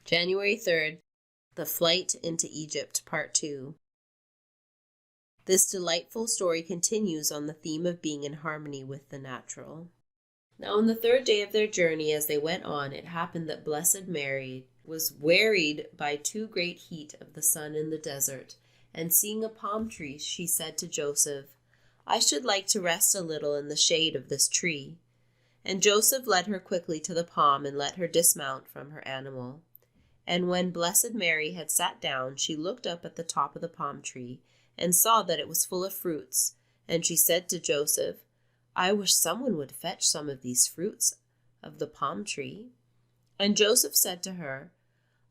January 3rd, The Flight into Egypt, Part 2. This delightful story continues on the theme of being in harmony with the natural. Now on the third day of their journey, as they went on, it happened that Blessed Mary was wearied by too great heat of the sun in the desert, and seeing a palm tree, she said to Joseph, "I should like to rest a little in the shade of this tree." And Joseph led her quickly to the palm and let her dismount from her animal. And when Blessed Mary had sat down, she looked up at the top of the palm tree and saw that it was full of fruits. And she said to Joseph, "I wish someone would fetch some of these fruits of the palm tree." And Joseph said to her,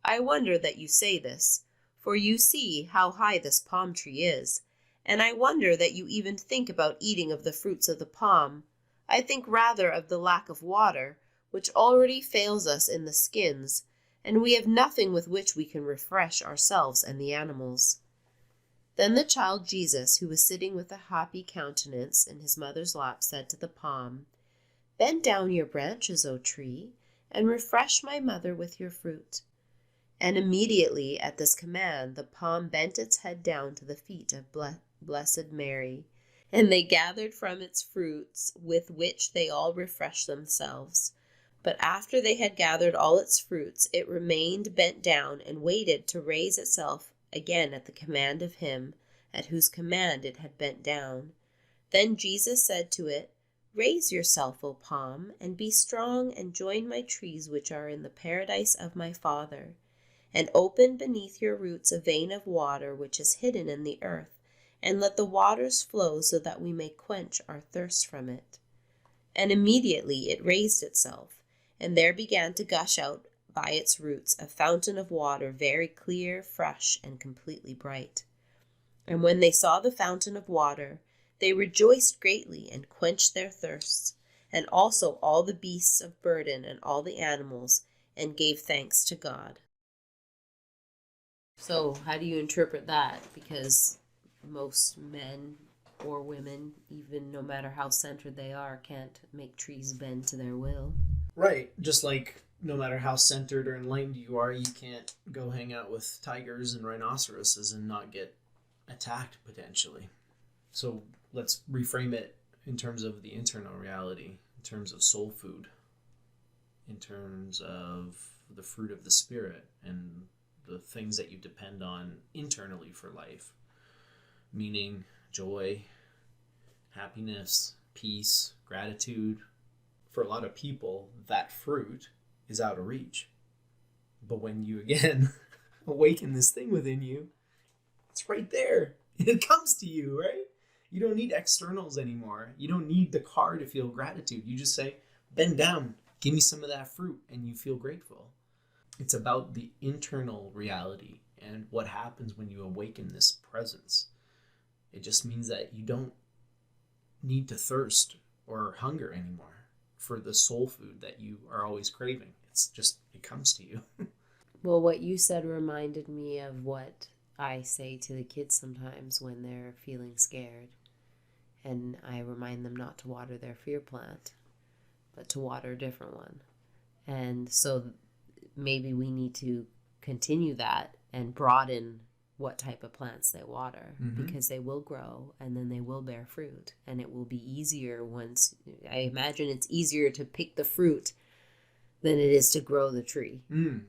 "I wonder that you say this, for you see how high this palm tree is, and I wonder that you even think about eating of the fruits of the palm. I think rather of the lack of water, which already fails us in the skins, and we have nothing with which we can refresh ourselves and the animals." Then the child Jesus, who was sitting with a happy countenance in his mother's lap, said to the palm, "Bend down your branches, O tree, and refresh my mother with your fruit." And immediately at this command the palm bent its head down to the feet of Blessed Mary, and they gathered from its fruits, with which they all refreshed themselves. But after they had gathered all its fruits, it remained bent down and waited to raise itself again at the command of him at whose command it had bent down. Then Jesus said to it, "Raise yourself, O palm, and be strong, and join my trees which are in the paradise of my Father, and open beneath your roots a vein of water which is hidden in the earth, and let the waters flow so that we may quench our thirst from it." And immediately it raised itself, and there began to gush out by its roots a fountain of water, very clear, fresh, and completely bright. And when they saw the fountain of water, they rejoiced greatly and quenched their thirsts, and also all the beasts of burden and all the animals, and gave thanks to God. So how do you interpret that? Because most men or women, even no matter how centered they are, can't make trees bend to their will. Right. Just like no matter how centered or enlightened you are, you can't go hang out with tigers and rhinoceroses and not get attacked potentially. So let's reframe it in terms of the internal reality, in terms of soul food, in terms of the fruit of the spirit and the things that you depend on internally for life, meaning joy, happiness, peace, gratitude. For a lot of people, that fruit is out of reach. But when you, again, awaken this thing within you, it's right there. It comes to you, right? You don't need externals anymore. You don't need the car to feel gratitude. You just say, bend down, give me some of that fruit, and you feel grateful. It's about the internal reality and what happens when you awaken this presence. It just means that you don't need to thirst or hunger anymore for the soul food that you are always craving. It's just, it comes to you. Well, what you said reminded me of what I say to the kids sometimes when they're feeling scared. And I remind them not to water their fear plant, but to water a different one. And so maybe we need to continue that and broaden what type of plants they water, because they will grow and then they will bear fruit, and it will be easier once, I imagine it's easier to pick the fruit than it is to grow the tree.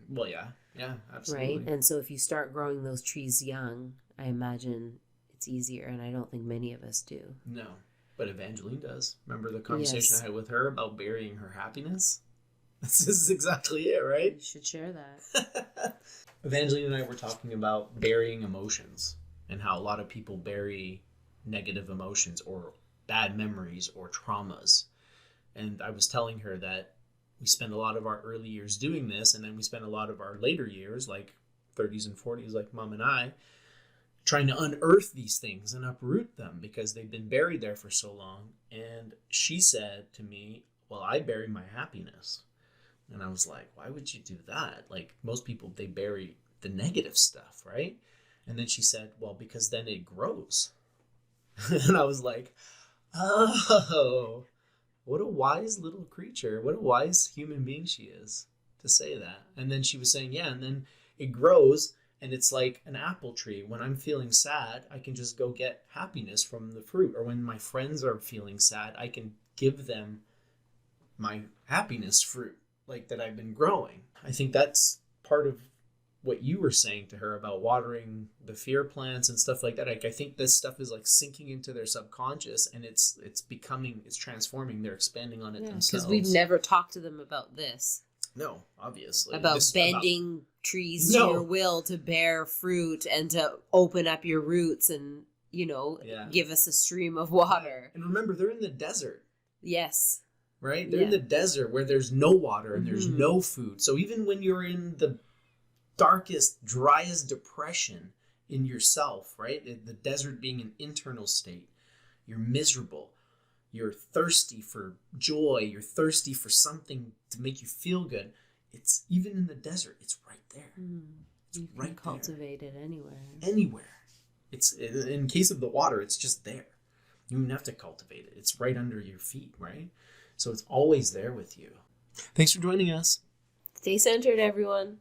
Well, yeah, absolutely. Right? And so if you start growing those trees young, I imagine it's easier, and I don't think many of us do. No, but Evangeline does. Remember the conversation I had with her about burying her happiness? This is exactly it, right? You should share that. Evangeline and I were talking about burying emotions and how a lot of people bury negative emotions or bad memories or traumas. And I was telling her that we spend a lot of our early years doing this, and then we spend a lot of our later years, like 30s and 40s, like Mom and I, trying to unearth these things and uproot them because they've been buried there for so long. And she said to me, "Well, I bury my happiness." And I was like, why would you do that? Like, most people, they bury the negative stuff, right? And then she said, well, because then it grows. And I was like, oh, what a wise little creature. What a wise human being she is to say that. And then she was saying, yeah, and then it grows and it's like an apple tree. When I'm feeling sad, I can just go get happiness from the fruit. Or when my friends are feeling sad, I can give them my happiness fruit, like that I've been growing. I think that's part of what you were saying to her about watering the fear plants and stuff like that. Like, I think this stuff is like sinking into their subconscious, and it's transforming. They're expanding on it themselves. Because we've never talked to them about this. No, obviously. About bending trees to your will to bear fruit and to open up your roots and, give us a stream of water. And remember, they're in the desert. Yes. Right? They're in the desert where there's no water and there's no food. So even when you're in the darkest, driest depression in yourself, right? The desert being an internal state, you're miserable. You're thirsty for joy. You're thirsty for something to make you feel good. It's even in the desert. It's right there. You can cultivate it anywhere. Anywhere. It's in case of the water. It's just there. You don't have to cultivate it. It's right under your feet, right? So it's always there with you. Thanks for joining us. Stay centered, everyone.